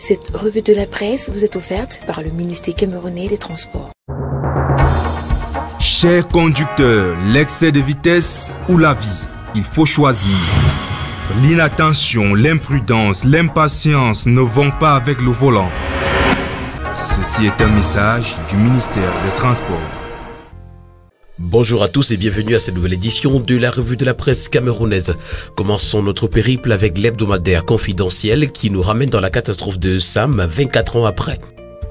Cette revue de la presse vous est offerte par le ministère camerounais des Transports. Chers conducteurs, l'excès de vitesse ou la vie, il faut choisir. L'inattention, l'imprudence, l'impatience ne vont pas avec le volant. Ceci est un message du ministère des Transports. Bonjour à tous et bienvenue à cette nouvelle édition de la revue de la presse camerounaise. Commençons notre périple avec l'hebdomadaire confidentiel qui nous ramène dans la catastrophe de Sam 24 ans après.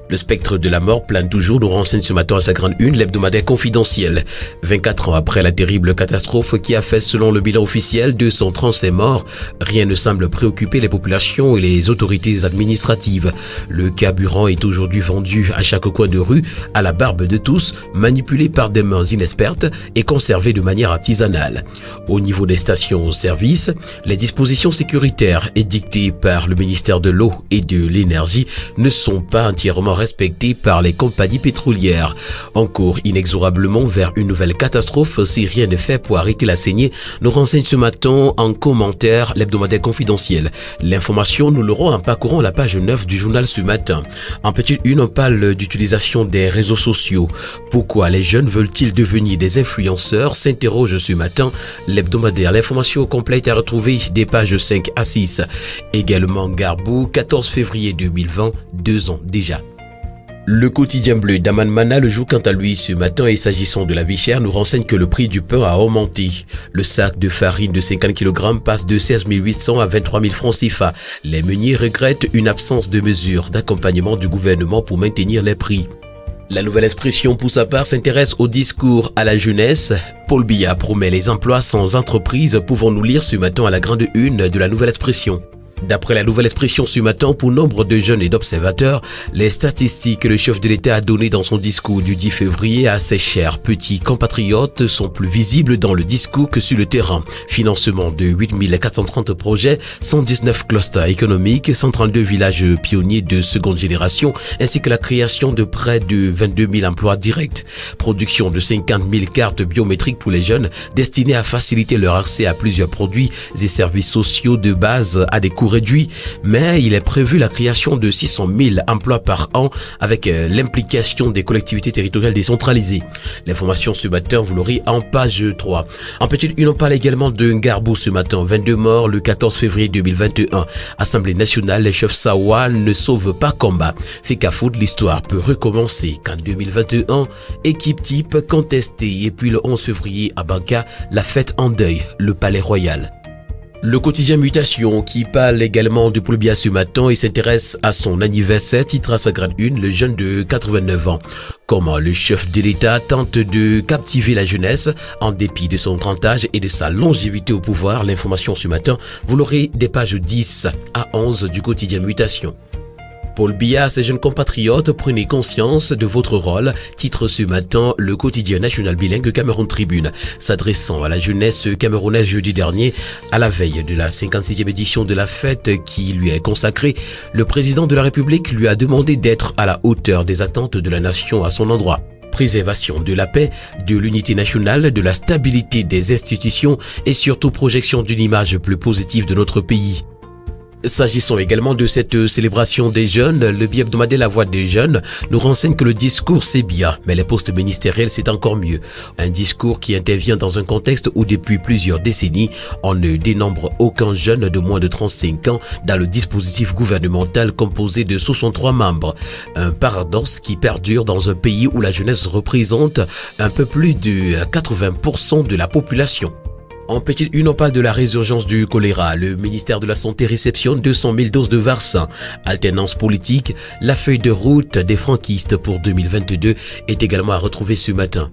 Le spectre de la mort plane toujours, nous renseigne ce matin à sa grande une, l'hebdomadaire confidentiel. 24 ans après la terrible catastrophe qui a fait, selon le bilan officiel, 235 morts, rien ne semble préoccuper les populations et les autorités administratives. Le carburant est aujourd'hui vendu à chaque coin de rue, à la barbe de tous, manipulé par des mains inexpertes et conservé de manière artisanale. Au niveau des stations-service, les dispositions sécuritaires édictées par le ministère de l'Eau et de l'Énergie ne sont pas entièrement respectés par les compagnies pétrolières. On court inexorablement vers une nouvelle catastrophe si rien n'est fait pour arrêter la saignée, nous renseigne ce matin en commentaire l'hebdomadaire confidentiel. L'information, nous l'aurons en parcourant la page 9 du journal ce matin. En petite une, on parle d'utilisation des réseaux sociaux. Pourquoi les jeunes veulent-ils devenir des influenceurs, s'interroge ce matin l'hebdomadaire. L'information complète à retrouver des pages 5 à 6. Également Garbou, 14 février 2020, 2 ans déjà. Le quotidien bleu d'Aman Mana le joue quant à lui ce matin et s'agissant de la vie chère nous renseigne que le prix du pain a augmenté. Le sac de farine de 50 kg passe de 16 800 à 23 000 francs CFA. Les meuniers regrettent une absence de mesures d'accompagnement du gouvernement pour maintenir les prix. La Nouvelle Expression, pour sa part, s'intéresse au discours à la jeunesse. Paul Biya promet les emplois sans entreprise, pouvons-nous lire ce matin à la grande une de la Nouvelle Expression. D'après la Nouvelle Expression ce matin, pour nombre de jeunes et d'observateurs, les statistiques que le chef de l'État a données dans son discours du 10 février à ses chers petits compatriotes sont plus visibles dans le discours que sur le terrain. Financement de 8 430 projets, 119 clusters économiques, 132 villages pionniers de seconde génération, ainsi que la création de près de 22 000 emplois directs. Production de 50 000 cartes biométriques pour les jeunes, destinées à faciliter leur accès à plusieurs produits et services sociaux de base à des coûts réduit, mais il est prévu la création de 600 000 emplois par an avec l'implication des collectivités territoriales décentralisées. L'information ce matin, vous l'aurez en page 3. En petite une, on parle également de Garbou ce matin, 22 morts le 14 février 2021. Assemblée nationale, les chefs Sawa ne sauvent pas combat. Fait qu'à faute, l'histoire peut recommencer qu'en 2021, équipe type contestée et puis le 11 février à Banca, la fête en deuil, le palais royal. Le quotidien Mutation qui parle également de Paul Biya ce matin et s'intéresse à son anniversaire titre à sa grade une le jeune de 89 ans. Comment le chef de l'État tente de captiver la jeunesse en dépit de son grand âge et de sa longévité au pouvoir. L'information ce matin, vous l'aurez des pages 10 à 11 du quotidien Mutation. Paul Biya, ses jeunes compatriotes, prenez conscience de votre rôle, titre ce matin le quotidien national bilingue Cameroun Tribune. S'adressant à la jeunesse camerounaise jeudi dernier, à la veille de la 56e édition de la fête qui lui est consacrée, le président de la République lui a demandé d'être à la hauteur des attentes de la nation à son endroit. Préservation de la paix, de l'unité nationale, de la stabilité des institutions et surtout projection d'une image plus positive de notre pays. S'agissant également de cette célébration des jeunes, le bi-hebdomadaire La Voix des jeunes nous renseigne que le discours c'est bien, mais les postes ministériels c'est encore mieux. Un discours qui intervient dans un contexte où depuis plusieurs décennies, on ne dénombre aucun jeune de moins de 35 ans dans le dispositif gouvernemental composé de 63 membres. Un paradoxe qui perdure dans un pays où la jeunesse représente un peu plus de 80% de la population. En petite une, on parle de la résurgence du choléra. Le ministère de la Santé réceptionne 200 000 doses de vaccin. Alternance politique, la feuille de route des franquistes pour 2022 est également à retrouver ce matin.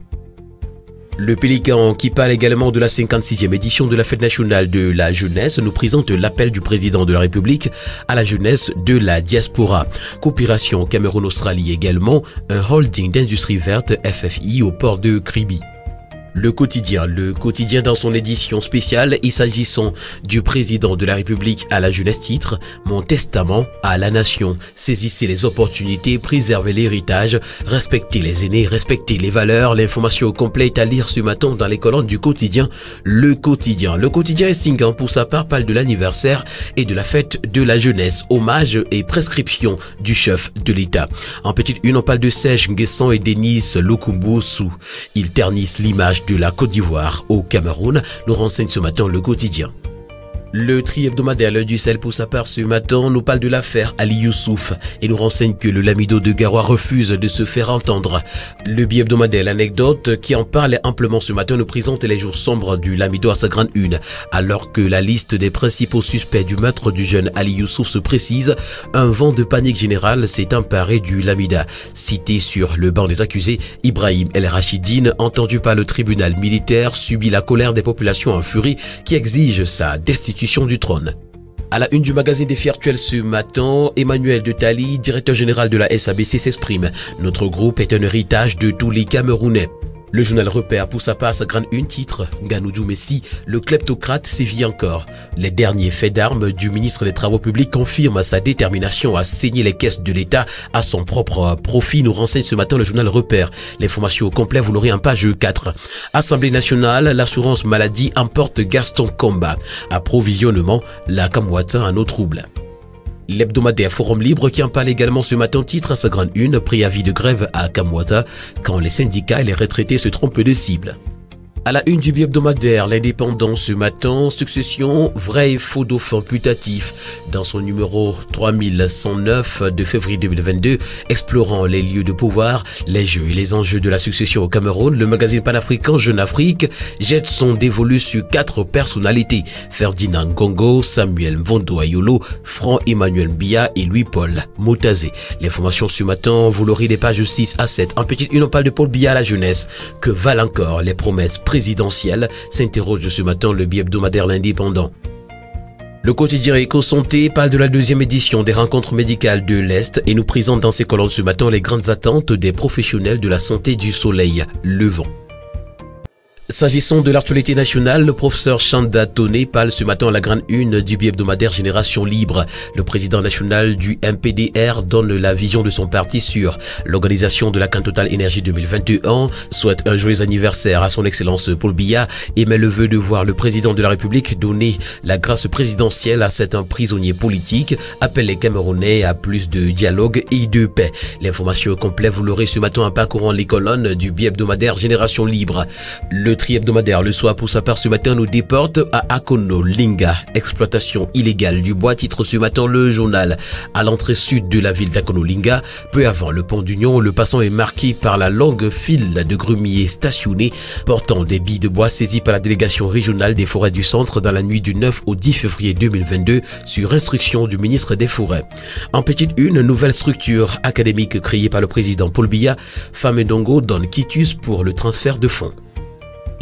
Le Pélican, qui parle également de la 56e édition de la Fête nationale de la jeunesse, nous présente l'appel du président de la République à la jeunesse de la diaspora. Coopération Cameroun-Australie également, un holding d'industrie verte FFI au port de Kribi. Le quotidien dans son édition spéciale et s'agissant du président de la République à la jeunesse titre « Mon testament à la nation ». Saisissez les opportunités, préservez l'héritage, respectez les aînés, respectez les valeurs. L'information complète à lire ce matin dans les colonnes du quotidien. Le quotidien est singant pour sa part, parle de l'anniversaire et de la fête de la jeunesse, hommage et prescription du chef de l'État. En petite une, on parle de Serge Nguessan et Denis Lukumbusu. Ils ternissent l'image de la Côte d'Ivoire au Cameroun, nous renseigne ce matin le quotidien. Le tri-hebdomadaire L'Oeil du Sahel pour sa part ce matin nous parle de l'affaire Ali Youssouf et nous renseigne que le Lamido de Garoua refuse de se faire entendre. Le bi-hebdomadaire L'Anecdote qui en parle amplement ce matin nous présente les jours sombres du Lamido à sa grande une. Alors que la liste des principaux suspects du meurtre du jeune Ali Youssouf se précise, un vent de panique générale s'est emparé du Lamida. Cité sur le banc des accusés, Ibrahim El Rachidine, entendu par le tribunal militaire, subit la colère des populations en furie qui exigent sa destitution du trône. À la une du magazine Défi Actuel ce matin, Emmanuel de Tali, directeur général de la SABC, s'exprime. Notre groupe est un héritage de tous les Camerounais. Le journal Repère pour sa part sa grande une titre Ganoudou Messi, le kleptocrate sévit encore. Les derniers faits d'armes du ministre des Travaux publics confirment sa détermination à saigner les caisses de l'État à son propre profit, nous renseigne ce matin le journal Repère. L'information au complet, vous l'aurez en page 4. Assemblée nationale, l'assurance maladie emporte Gaston Combat. Approvisionnement, la Kamwata en eau trouble. L'hebdomadaire Forum Libre qui en parle également ce matin titre à sa grande une, préavis de grève à Kamwata quand les syndicats et les retraités se trompent de cible. À la une du bi-hebdomadaire, l'Indépendant ce matin, succession, vrai et faux dauphin putatif. Dans son numéro 3109 de février 2022, explorant les lieux de pouvoir, les jeux et les enjeux de la succession au Cameroun, le magazine panafricain Jeune Afrique jette son dévolu sur 4 personnalités. Ferdinand Ngongo, Samuel Mvondo Ayolo, Franck Emmanuel Biya et Louis-Paul Motazé. L'information ce matin, vous l'aurez des pages 6 à 7. En petite une, on parle de Paul Biya à la jeunesse. Que valent encore les promesses présidentielle, s'interroge ce matin le bi-hebdomadaire L'Indépendant. Le quotidien Éco-Santé parle de la deuxième édition des rencontres médicales de l'Est et nous présente dans ses colonnes ce matin les grandes attentes des professionnels de la santé du soleil levant. S'agissant de l'actualité nationale, le professeur Chanda Toné parle ce matin à la grande une du bi-hebdomadaire Génération Libre. Le président national du MPDR donne la vision de son parti sur l'organisation de la Cantotal Énergie 2021, souhaite un joyeux anniversaire à son excellence Paul Biya et met le vœu de voir le président de la République donner la grâce présidentielle à certains prisonniers politiques, appelle les Camerounais à plus de dialogue et de paix. L'information complète, vous l'aurez ce matin en parcourant les colonnes du bi-hebdomadaire Génération Libre. Le tri-hebdomadaire Le Soir pour sa part ce matin nous déporte à Akono Linga, exploitation illégale du bois, titre ce matin le journal. À l'entrée sud de la ville d'Akono Linga, peu avant le pont d'Union, le passant est marqué par la longue file de grumiers stationnés portant des billes de bois saisies par la délégation régionale des forêts du centre dans la nuit du 9 au 10 février 2022 sur instruction du ministre des Forêts. En petite une, nouvelle structure académique créée par le président Paul Biya, Famedongo donne quitus pour le transfert de fonds.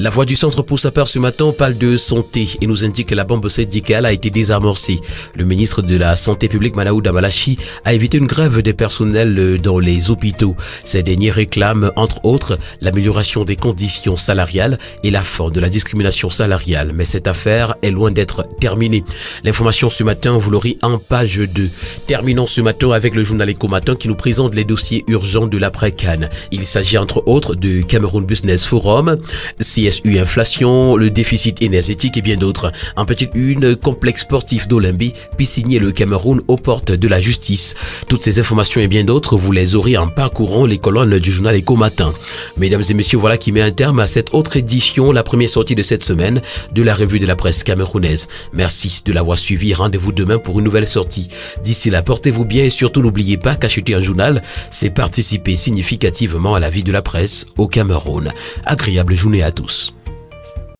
La voix du centre pour sa part ce matin parle de santé et nous indique que la bombe syndicale a été désamorcée. Le ministre de la Santé publique Manaouda Malachi a évité une grève des personnels dans les hôpitaux. Ces derniers réclament entre autres l'amélioration des conditions salariales et la fin de la discrimination salariale. Mais cette affaire est loin d'être terminée. L'information ce matin, vous l'aurez en page 2. Terminons ce matin avec le journal Éco-Matin qui nous présente les dossiers urgents de l'après-CAN. Il s'agit entre autres de Cameroun Business Forum, CSU inflation, le déficit énergétique et bien d'autres. En petite une, complexe sportif d'Olimbi, puis signer le Cameroun aux portes de la justice. Toutes ces informations et bien d'autres, vous les aurez en parcourant les colonnes du journal Éco-Matin. Mesdames et messieurs, voilà qui met un terme à cette autre édition, la première sortie de cette semaine de la revue de la presse camerounaise. Merci de l'avoir suivi. Rendez-vous demain pour une nouvelle sortie. D'ici là, portez-vous bien et surtout n'oubliez pas qu'acheter un journal, c'est participer significativement à la vie de la presse au Cameroun. Agréable journée à tous.